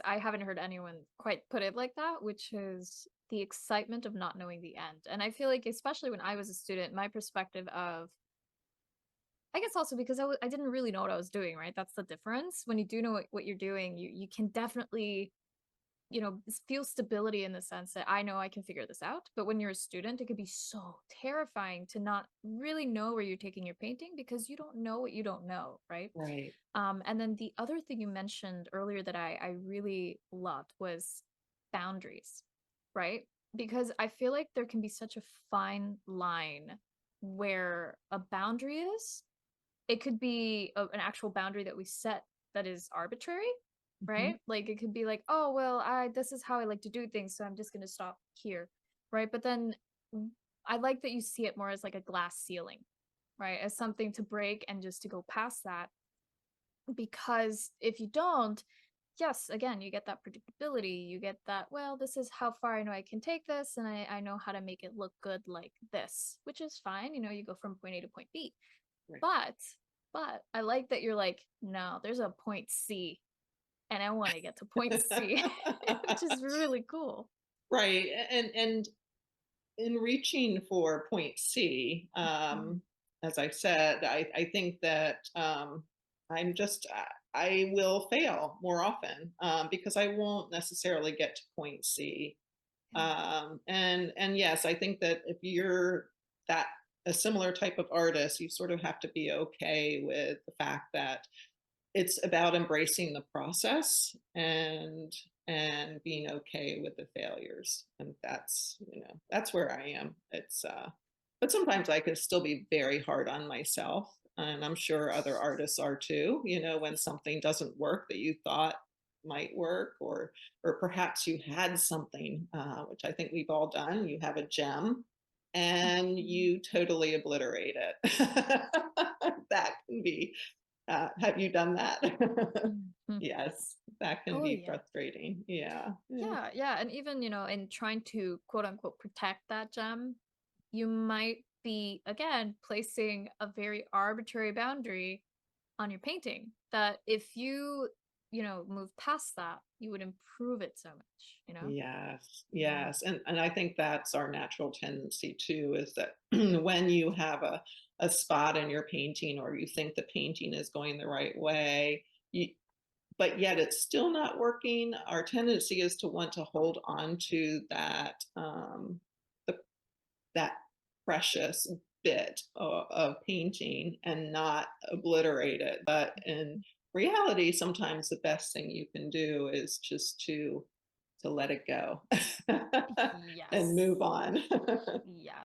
I haven't heard anyone quite put it like that, which is the excitement of not knowing the end. And I feel like, especially when I was a student, my perspective of, I guess also because I didn't really know what I was doing, right? That's the difference. When you do know what you're doing, you can definitely, feel stability in the sense that I know I can figure this out. But when you're a student, it could be so terrifying to not really know where you're taking your painting because you don't know what you don't know, right? Right. And then the other thing you mentioned earlier that I really loved was boundaries, right? Because I feel like there can be such a fine line where a boundary is. It could be an actual boundary that we set that is arbitrary, Mhm. right? Like it could be like, oh well, I this is how I like to do things, so I'm just gonna stop here, right? But then I like that you see it more as like a glass ceiling, right? As something to break and just to go past that, because if you don't, yes, again, you get that predictability. You get that, well, this is how far I know I can take this, and I know how to make it look good like this, which is fine. You go from point A to point B. Right. But but I like that you're like, no, there's a point C and I want to get to point C, which is really cool. Right. And in reaching for point C, Mhm. as I said, I think that I'm just I will fail more often because I won't necessarily get to point C. And yes, I think that if you're that a similar type of artist, you sort of have to be okay with the fact that it's about embracing the process and being okay with the failures. And that's where I am. It's but sometimes I can still be very hard on myself, and I'm sure other artists are too, when something doesn't work that you thought might work, or perhaps you had something, which I think we've all done. You have a gem and Mhm. you totally obliterate it. That can be have you done that? Mhm. Yes, that can Oh be yeah. frustrating. Yeah. Yeah. Yeah, yeah. And even, in trying to quote unquote protect that gem, you might be again placing a very arbitrary boundary on your painting that if you, move past that, you would improve it so much. Yes. Yeah. Yes. And I think that's our natural tendency too, is that when you have a spot in your painting or you think the painting is going the right way, but yet it's still not working, our tendency is to want to hold on to the, that precious bit of painting and not obliterate it. But in reality, sometimes the best thing you can do is just to let it go and Yes. move on. Yes.